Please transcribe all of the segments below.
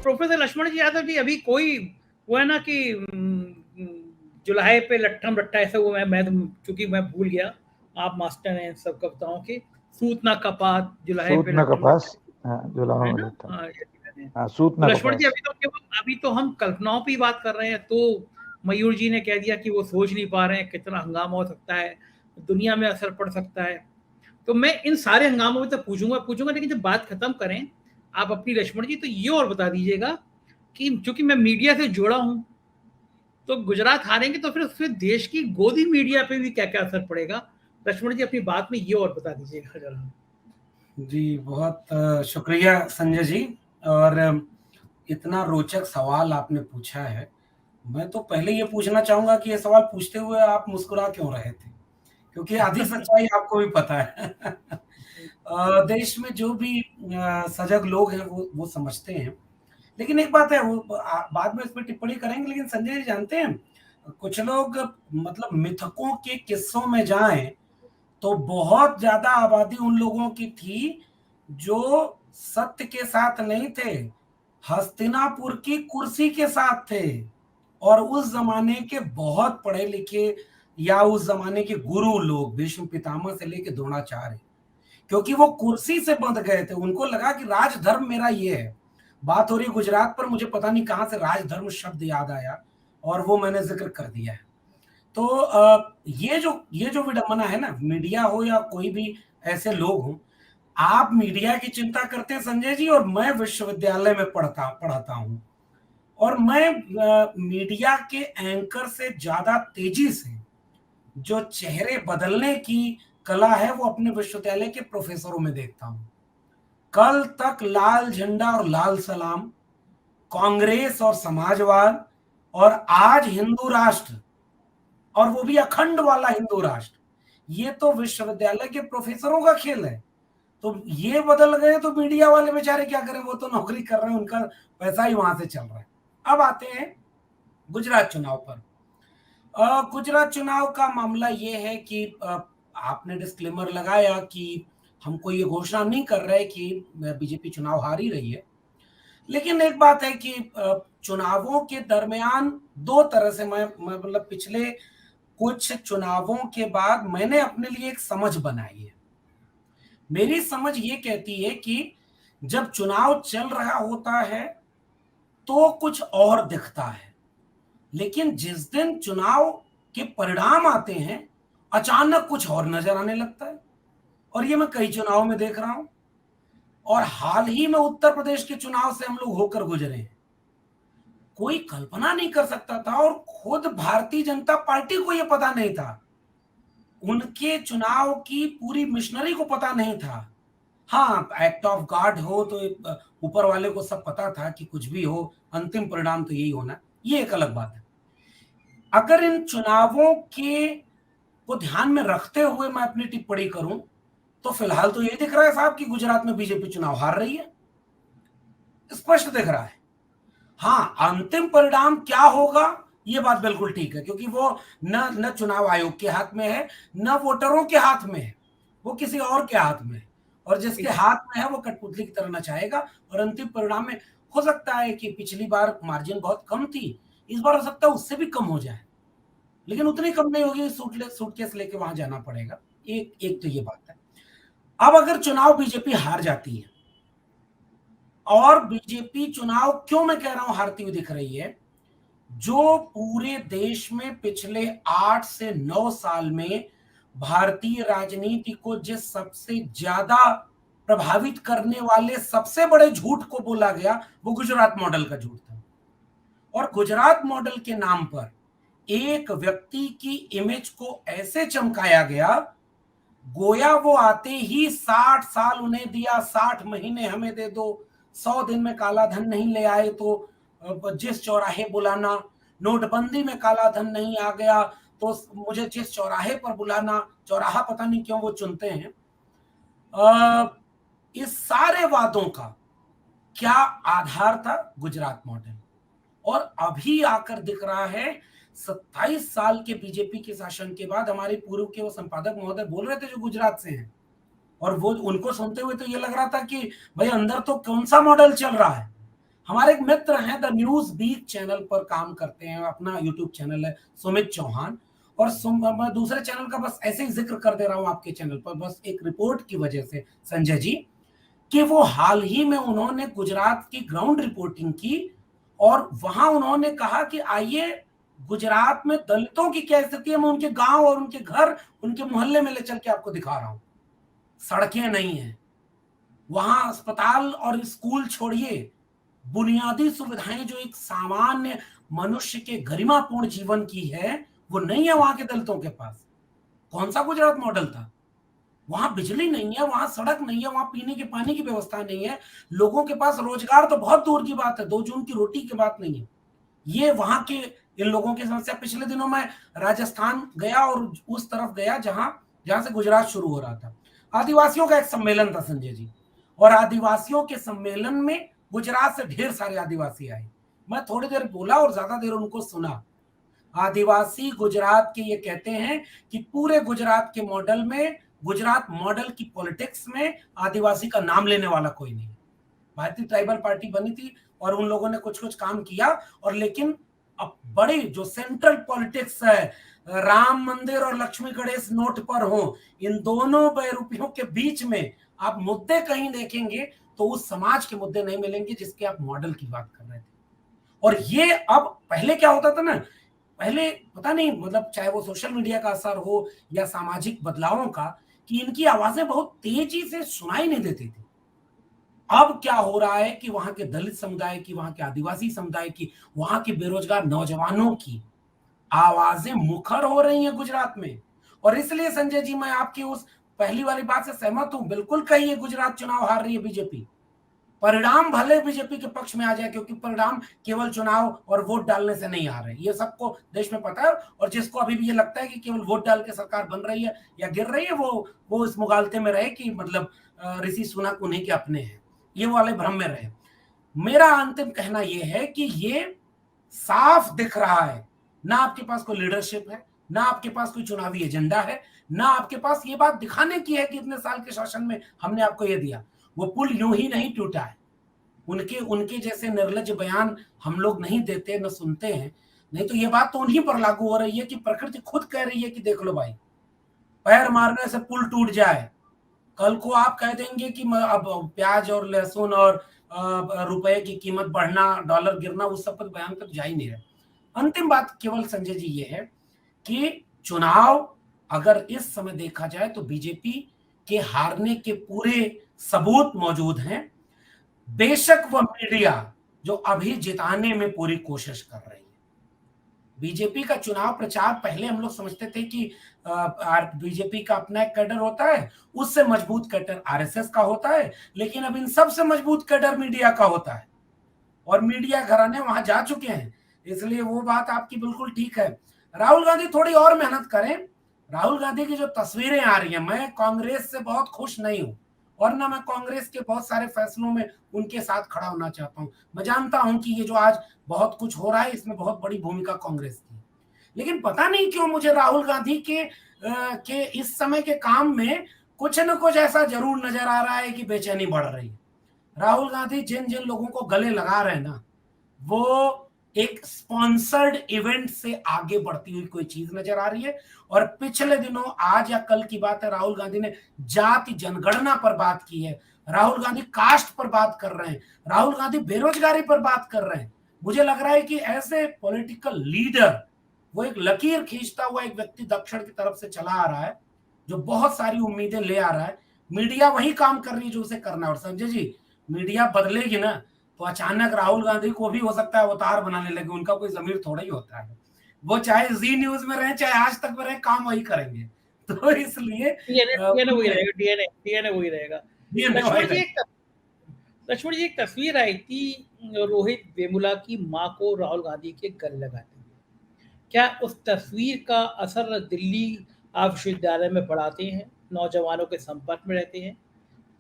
Professor Lakshman जी यादव जी, अभी कोई वो है ना कि जुलाहे पे लट्ठम लट्ठा ऐसा, वो मैं चूंकि मैं भूल गया, आप मास्टर हैं सब कविताओं के, सूत ना कपात जुलाहे सूत पे न लट्ठम कपास, लट्ठा, हाँ जुलाहा है में ना? लट्ठम। हाँ, ये मैंने। हाँ सूत तो न लक्ष्मण जी, कपास। अभी तो हम कल्पनाओं पे ही बात कर रहे हैं, तो मयूर जी ने कह दिया कि वो सोच नहीं पा रहे हैं कितना हंगामा हो सकता है, दुनिया में असर पड़ सकता है। तो मैं इन सारे हंगामों में तो पूछूंगा, लेकिन जब बात खत्म करें आप अपनी लक्ष्मण जी, तो ये और बता दीजिएगा कि चूंकि मैं मीडिया से जुड़ा हूं, तो गुजरात हारेंगे तो फिर उससे देश की गोदी मीडिया पे भी क्या क्या असर पड़ेगा? लक्ष्मण जी अपनी बात में ये और बता दीजिएगा जरा। जी, बहुत शुक्रिया संजय जी। और इतना रोचक सवाल आपने पूछा है। मैं तो पहले ये पूछना चाहूंगा कि ये सवाल पूछते हुए आप मुस्कुरा क्यों रहे थे, क्योंकि आधी सच्चाई आपको भी पता है। देश में जो भी सजग लोग हैं वो समझते हैं। लेकिन एक बात है, वो बाद में इस पर टिप्पणी करेंगे, लेकिन संजय जी जानते हैं, कुछ लोग मतलब मिथकों के किस्सों में जाएं तो बहुत ज्यादा आबादी उन लोगों की थी जो सत्य के साथ नहीं थे, हस्तिनापुर की कुर्सी के साथ थे। और उस जमाने के बहुत पढ़े लिखे या उस जमाने के गुरु लोग, भीष्म पितामह से लेके द्रोणाचार्य, क्योंकि वो कुर्सी से बंध गए थे, उनको लगा कि राजधर्म मेरा ये है। बात हो रही गुजरात पर, मुझे पता नहीं कहां से राजधर्म शब्द याद आया और वो मैंने जिक्र कर दिया है। तो ये जो विडंबना है ना, मीडिया हो या कोई भी ऐसे लोग हो, आप मीडिया की चिंता करते हैं संजय जी, और मैं विश्वविद्यालय में पढ़ाता हूं, और मैं मीडिया के एंकर से ज्यादा तेजी से जो चेहरे बदलने की कला है वो अपने विश्वविद्यालय के प्रोफेसरों में देखता हूं। कल तक लाल झंडा और लाल सलाम, कांग्रेस और समाजवाद, और आज हिंदू राष्ट्र, और वो भी अखंड वाला हिंदू राष्ट्र, ये तो विश्वविद्यालय के प्रोफेसरों का खेल है। तो ये बदल गए तो मीडिया वाले बेचारे क्या करें, वो तो नौकरी कर रहे हैं, उनका पैसा ही वहां से चल रहा है। अब आते हैं गुजरात चुनाव पर। गुजरात चुनाव का मामला ये है कि आपने डिस्क्लेमर लगाया कि हम कोई ये घोषणा नहीं कर रहे कि बीजेपी चुनाव हारी रही है। लेकिन एक बात है कि चुनावों के दरमियान दो तरह से मैं मतलब पिछले कुछ चुनावों के बाद मैंने अपने लिए एक समझ बनाई है। मेरी समझ ये कहती है कि जब चुनाव चल रहा होता है तो कुछ और दिखता है, लेकिन जिस दिन चुनाव के परिणाम आते हैं अचानक कुछ और नजर आने लगता है। और ये मैं कई चुनावों में देख रहा हूं, और हाल ही में उत्तर प्रदेश के चुनाव से हम लोग होकर गुजरे हैं। कोई कल्पना नहीं कर सकता था, और खुद भारतीय जनता पार्टी को यह पता नहीं था, उनके चुनाव की पूरी मिशनरी को पता नहीं था। हाँ, एक्ट ऑफ गॉड हो तो ऊपर वाले को सब पता था कि कुछ भी हो अंतिम परिणाम तो यही होना, ये एक अलग बात है। अगर इन चुनावों के को ध्यान में रखते हुए मैं अपनी टिप्पणी करूं तो फिलहाल तो ये दिख रहा है साहब कि गुजरात में बीजेपी चुनाव हार रही है, स्पष्ट दिख रहा है। हाँ, अंतिम परिणाम क्या होगा ये बात बिल्कुल ठीक है, क्योंकि वो न चुनाव आयोग के हाथ में है, न वोटरों के हाथ में है, वो किसी और के हाथ में है, और जिसके हाथ में है वो कठपुतली की तरह नचाएगा। और अंतिम परिणाम में हो सकता है कि पिछली बार मार्जिन बहुत कम थी, इस बार हो सकता है उससे भी कम हो जाए, लेकिन उतनी कम नहीं होगी, सूटकेस लेके वहां जाना पड़ेगा। एक तो ये बात है। अब अगर चुनाव बीजेपी हार जाती है, और बीजेपी चुनाव क्यों मैं कह रहा हूं हारती हुई दिख रही है, जो पूरे देश में पिछले 8 से 9 साल में भारतीय राजनीति को जिस सबसे ज्यादा प्रभावित करने वाले सबसे बड़े झूठ को बोला गया, वो गुजरात मॉडल का झूठ था। और गुजरात मॉडल के नाम पर एक व्यक्ति की इमेज को ऐसे चमकाया गया, गोया वो आते ही 60 साल उन्हें दिया, 60 महीने हमें दे दो, 100 दिन में काला धन नहीं ले आए तो जिस चौराहे बुलाना, नोटबंदी में काला धन नहीं आ गया तो मुझे जिस चौराहे पर बुलाना, चौराहा पता नहीं क्यों वो चुनते हैं। इस सारे वादों का क्या आधार था? गुजरात मॉडल। और अभी आकर दिख रहा है 27 साल के बीजेपी के शासन के बाद, हमारे पूर्व के वो संपादक महोदय बोल रहे थे जो गुजरात से हैं, और वो उनको सुनते हुए तो ये लग रहा था कि भाई अंदर तो कौन सा मॉडल चल रहा है, हमारे एक मित्र हैं, द न्यूज बीट चैनल पर काम करते हैं, अपना यूट्यूब चैनल है, सुमित चौहान। और मैं दूसरे चैनल का बस ऐसे ही जिक्र कर दे रहा हूं आपके चैनल पर, बस एक रिपोर्ट की वजह से संजय जी, कि वो हाल ही में उन्होंने गुजरात की ग्राउंड रिपोर्टिंग की और वहां उन्होंने कहा कि आइए गुजरात में दलितों की क्या स्थिति है, मैं उनके गांव और उनके घर, उनके मोहल्ले में ले चल के आपको दिखा रहा हूं। सड़कें नहीं है वहां, अस्पताल और स्कूल छोड़िए, बुनियादी सुविधाएं जो एक सामान्य मनुष्य के गरिमापूर्ण जीवन की है, वो नहीं है वहां के दलितों के पास। कौन सा गुजरात मॉडल था? वहां बिजली नहीं है, वहां सड़क नहीं है, वहां पीने के पानी की व्यवस्था नहीं है, लोगों के पास रोजगार तो बहुत दूर की बात है, 2 जून की रोटी की बात नहीं है। ये वहां के इन लोगों की समस्या। पिछले दिनों में राजस्थान गया और उस तरफ गया जहां जहां से गुजरात शुरू हो रहा था। आदिवासियों का एक सम्मेलन था संजय जी, और आदिवासियों के सम्मेलन में गुजरात से ढेर सारे आदिवासी आए। मैं थोड़ी देर बोला और ज्यादा देर उनको सुना। आदिवासी गुजरात के ये कहते हैं कि पूरे गुजरात के मॉडल में, गुजरात मॉडल की पॉलिटिक्स में आदिवासी का नाम लेने वाला कोई नहीं। भारतीय ट्राइबल पार्टी बनी थी और उन लोगों ने कुछ कुछ काम किया, और लेकिन अब बड़ी जो सेंट्रल पॉलिटिक्स है, राम मंदिर और लक्ष्मी गणेश नोट पर हो, इन दोनों रुपयों के बीच में आप मुद्दे कहीं देखेंगे तो उस समाज के मुद्दे नहीं मिलेंगे जिसके आप मॉडल की बात कर रहे थे। और ये अब, पहले क्या होता था ना, पहले पता नहीं, मतलब चाहे वो सोशल मीडिया का असर हो या सामाजिक बदलावों का, कि इनकी आवाजें बहुत तेजी से सुनाई नहीं देती थी। अब क्या हो रहा है कि वहां के दलित समुदाय की, वहां के आदिवासी समुदाय की, वहां के बेरोजगार नौजवानों की आवाजें मुखर हो रही हैं गुजरात में। और इसलिए संजय जी, मैं आपकी उस पहली वाली बात से सहमत हूं, बिल्कुल कहिए गुजरात चुनाव हार रही है बीजेपी। परिणाम भले बीजेपी के पक्ष में आ जाए, क्योंकि परिणाम केवल चुनाव और वोट डालने से नहीं आ रहे, ये सबको देश में पता है। और जिसको अभी भी ये लगता है कि केवल वोट डाल के सरकार बन रही है या गिर रही है, वो इस मुगालते में रहे कि मतलब ऋषि सुनक उन्हीं के अपने हैं, ये वाले भ्रम में रहे। मेरा अंतिम कहना यह है कि ये साफ दिख रहा है, ना आपके पास कोई लीडरशिप है, ना आपके पास कोई चुनावी एजेंडा है, ना आपके पास ये बात दिखाने की है कि इतने साल के शासन में हमने आपको ये दिया। वो पुल यूं ही नहीं टूटा है। उनके उनके जैसे निर्लज बयान हम लोग नहीं देते, न सुनते हैं। नहीं तो ये बात तो उन्हीं पर लागू हो रही है कि प्रकृति खुद कह रही है कि देख लो भाई, पैर मारने से पुल टूट जाए। कल को आप कह देंगे कि अब प्याज और लहसुन और रुपए की कीमत बढ़ना, डॉलर गिरना, उस सब पर बयान तो जा ही नहीं रहे। अंतिम बात केवल संजय जी ये है कि चुनाव अगर इस समय देखा जाए तो बीजेपी के हारने के पूरे सबूत मौजूद हैं। बेशक वह मीडिया जो अभी जिताने में पूरी कोशिश कर रही है। बीजेपी का चुनाव प्रचार, पहले हम लोग समझते थे कि बीजेपी का अपना एक कैडर होता है, उससे मजबूत कैडर आरएसएस का होता है, लेकिन अब इन सबसे मजबूत कैडर मीडिया का होता है, और मीडिया घराने वहां जा चुके हैं। इसलिए वो बात आपकी बिल्कुल ठीक है। राहुल गांधी थोड़ी और मेहनत करें। राहुल गांधी की जो तस्वीरें आ रही हैं, मैं कांग्रेस से बहुत खुश नहीं हूं, और ना मैं कांग्रेस के बहुत सारे फैसलों में उनके साथ खड़ा होना चाहता हूं। मैं जानता हूं कि ये जो आज बहुत कुछ हो रहा है, इसमें बहुत बड़ी भूमिका कांग्रेस की, लेकिन पता नहीं क्यों मुझे राहुल गांधी के इस समय के काम में कुछ न कुछ ऐसा जरूर नजर आ रहा है कि बेचैनी बढ़ रही है। राहुल गांधी जिन जिन लोगों को गले लगा रहे हैं ना, वो एक स्पॉन्सर्ड इवेंट से आगे बढ़ती हुई कोई चीज नजर आ रही है। और पिछले दिनों, आज या कल की बात है, राहुल गांधी ने जाति जनगणना पर बात की है, राहुल गांधी कास्ट पर बात कर रहे हैं, राहुल गांधी बेरोजगारी पर बात कर रहे हैं। मुझे लग रहा है कि ऐसे पॉलिटिकल लीडर, वो एक लकीर खींचता हुआ एक व्यक्ति दक्षिण की तरफ से चला आ रहा है, जो बहुत सारी उम्मीदें ले आ रहा है। मीडिया वही काम कर रही है जो उसे करना है। और संजय जी, मीडिया बदलेगी ना तो अचानक राहुल गांधी को भी हो सकता है अवतार बनाने लगे। उनका कोई जमीर थोड़ा ही होता है, वो चाहे जी न्यूज में रहे, चाहे आज तक में रहे, काम वही करेंगे। तो इसलिए डीएनए वही रहेगा, डीएनए वही रहेगा। लक्ष्मण जी, एक तस्वीर आई थी रोहित वेमुला की मां को राहुल गांधी के गले लगाते हुए। क्या उस तस्वीर का असर दिल्ली आप विश्वविद्यालय में पढ़ाते हैं, नौजवानों के संपर्क में रहते हैं,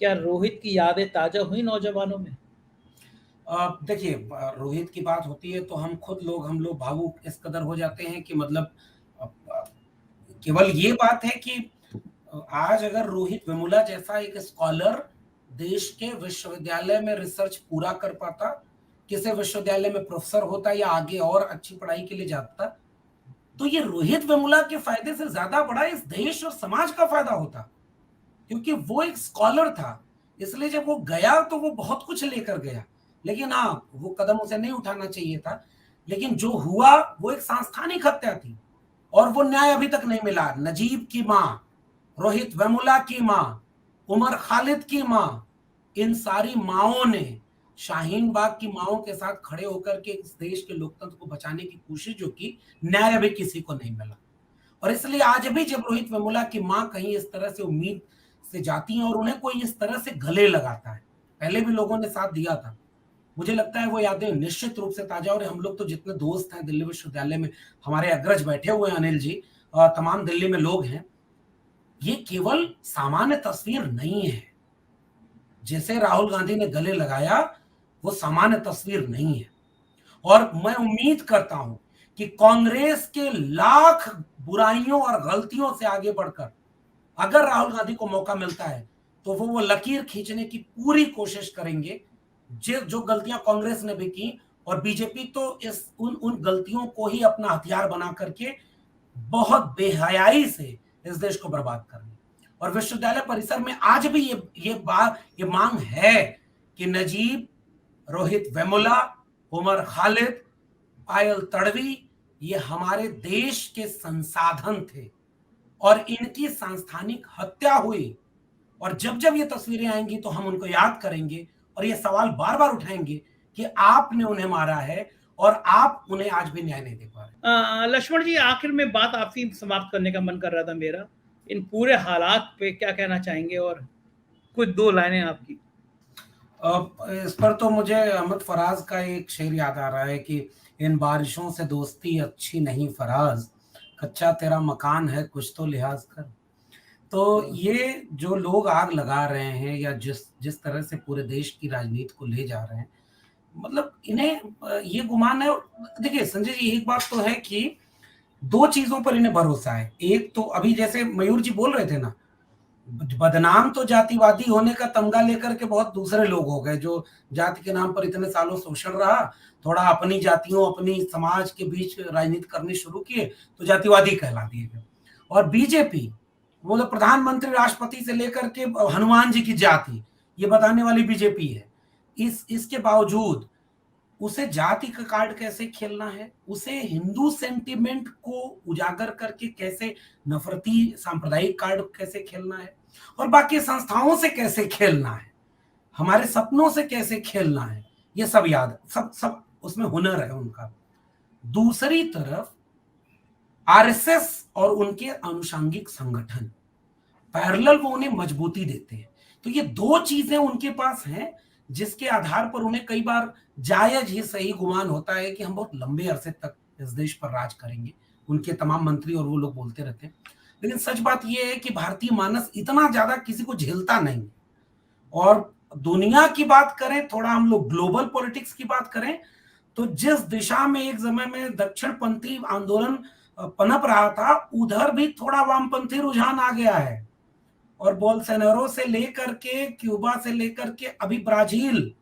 क्या रोहित की यादें ताजा हुई नौजवानों में? देखिए, रोहित की बात होती है तो हम लोग भावुक इस कदर हो जाते हैं कि मतलब केवल ये बात है कि आज अगर रोहित वेमुला जैसा एक स्कॉलर देश के विश्वविद्यालय में रिसर्च पूरा कर पाता, किसी विश्वविद्यालय में प्रोफेसर होता या आगे और अच्छी पढ़ाई के लिए जाता, तो ये रोहित वेमुला के फायदे से ज्यादा बड़ा इस देश और समाज का फायदा होता, क्योंकि वो एक स्कॉलर था। इसलिए जब वो गया तो वो बहुत कुछ लेकर गया, लेकिन हाँ, वो कदम उसे नहीं उठाना चाहिए था। लेकिन जो हुआ वो एक सांस्थानिक हत्या थी, और वो न्याय अभी तक नहीं मिला। नजीब की माँ, रोहित वेमुला की माँ, उमर खालिद की माँ, इन सारी माओं ने शाहीन बाग की माओं के साथ खड़े होकर के इस देश के लोकतंत्र को बचाने की कोशिश जो की, न्याय अभी किसी को नहीं मिला। और इसलिए आज भी जब रोहित वेमुला की माँ कहीं इस तरह से उम्मीद से जाती हैं और उन्हें कोई इस तरह से गले लगाता है, पहले भी लोगों ने साथ दिया था, मुझे लगता है वो यादें निश्चित रूप से ताजा। और हम लोग तो जितने दोस्त हैं दिल्ली विश्वविद्यालय में, हमारे अग्रज बैठे हुए हैं अनिल जी, तमाम दिल्ली में लोग हैं, ये केवल सामान्य तस्वीर नहीं है। जैसे राहुल गांधी ने गले लगाया, वो सामान्य तस्वीर नहीं है। और मैं उम्मीद करता हूं कि कांग्रेस के लाख बुराइयों और गलतियों से आगे बढ़कर अगर राहुल गांधी को मौका मिलता है तो वो लकीर खींचने की पूरी कोशिश करेंगे जो गलतियां कांग्रेस ने भी की। और बीजेपी तो इस उन गलतियों को ही अपना हथियार बना करके बहुत बेहयाई से इस देश को बर्बाद कर रही है। और विश्वविद्यालय परिसर में आज भी ये मांग है कि नजीब, रोहित वेमुला, उमर खालिद, पायल तड़वी, ये हमारे देश के संसाधन थे और इनकी सांस्थानिक हत्या हुई। और जब जब ये तस्वीरें आएंगी तो हम उनको याद करेंगे और ये सवाल बार बार उठाएंगे कि आपने उन्हें मारा है और आप उन्हें आज भी न्याय नहीं दे पा रहे। लक्ष्मण जी, आखिर में बात आपसी समाप्त करने का मन कर रहा था मेरा, इन पूरे हालात पे क्या कहना चाहेंगे और कुछ 2 लाइनें आपकी। इस पर तो मुझे अहमद फराज का एक शेर याद आ रहा है कि इन बारिशों से दोस्ती अच्छी नहीं फराज, कच्चा तेरा मकान है कुछ तो लिहाज कर। तो ये जो लोग आग लगा रहे हैं या जिस तरह से पूरे देश की राजनीति को ले जा रहे हैं, मतलब इन्हें ये गुमान है। देखिए संजय जी, एक बात तो है कि 2 चीजों पर इन्हें भरोसा है। एक तो अभी जैसे मयूर जी बोल रहे थे ना, बदनाम तो जातिवादी होने का तमगा लेकर के बहुत दूसरे लोग हो गए, जो जाति के नाम पर इतने सालों शोषण रहा, थोड़ा अपनी जातियों अपनी समाज के बीच राजनीति करनी शुरू किए तो जातिवादी कहला दिए गए। और बीजेपी, वो तो प्रधानमंत्री राष्ट्रपति से लेकर के हनुमान जी की जाति, ये बताने वाली बीजेपी है। इसके बावजूद उसे जाति का कार्ड कैसे खेलना है, उसे हिंदू सेंटिमेंट को उजागर करके कैसे नफरती सांप्रदायिक कार्ड कैसे खेलना है, और बाकी संस्थाओं से कैसे खेलना है, हमारे सपनों से कैसे खेलना है, ये सब याद, सब उसमें हुनर है उनका। दूसरी तरफ आरएसएस और उनके अनुषंगिक संगठन पैरेलल वो उन्हें मजबूती देते हैं। तो ये 2 चीजें उनके पास हैं जिसके आधार पर उन्हें कई बार जायज ही सही गुमान होता है कि हम बहुत लंबे अरसे तक इस देश पर राज करेंगे। उनके तमाम मंत्री और वो लोग बोलते रहते हैं, लेकिन सच बात यह है कि भारतीय मानस इतना ज्यादा किसी को झेलता नहीं। और दुनिया की बात करें, थोड़ा हम लोग ग्लोबल पॉलिटिक्स की बात करें, तो जिस दिशा में एक समय में दक्षिणपंथी आंदोलन पनप रहा था, उधर भी थोड़ा वामपंथी रुझान आ गया है। और बोल्सोनारो से लेकर के, क्यूबा से लेकर के, अभी ब्राजील,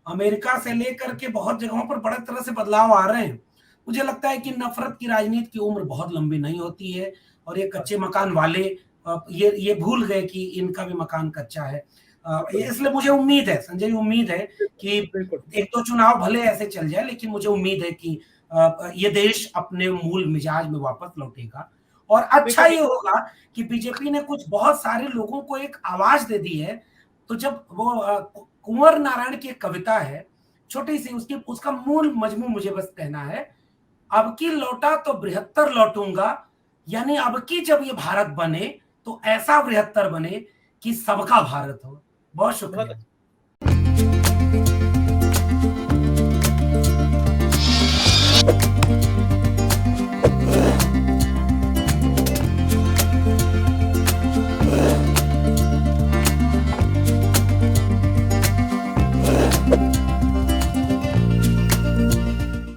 अमेरिका से लेकर के बहुत जगहों पर बड़े तरह से बदलाव आ रहे हैं। मुझे लगता है कि नफरत की राजनीति की उम्र बहुत लंबी नहीं होती है, और ये कच्चे मकान वाले ये भूल गए कि इनका भी मकान कच्चा है। इसलिए मुझे उम्मीद है संजय, उम्मीद है कि 1-2 चुनाव भले ऐसे चल जाए, लेकिन मुझे उम्मीद है कि ये देश अपने मूल मिजाज में वापस लौटेगा। और अच्छा ये होगा कि बीजेपी ने कुछ बहुत सारे लोगों को एक आवाज दे दी है। तो जब वो कुंवर नारायण की एक कविता है छोटी सी, उसका मूल मजमू मुझे बस कहना है, अब की लौटा तो बृहत्तर लौटूंगा, यानी अब की जब ये भारत बने तो ऐसा बृहत्तर बने कि सबका भारत हो। बहुत शुक्रिया।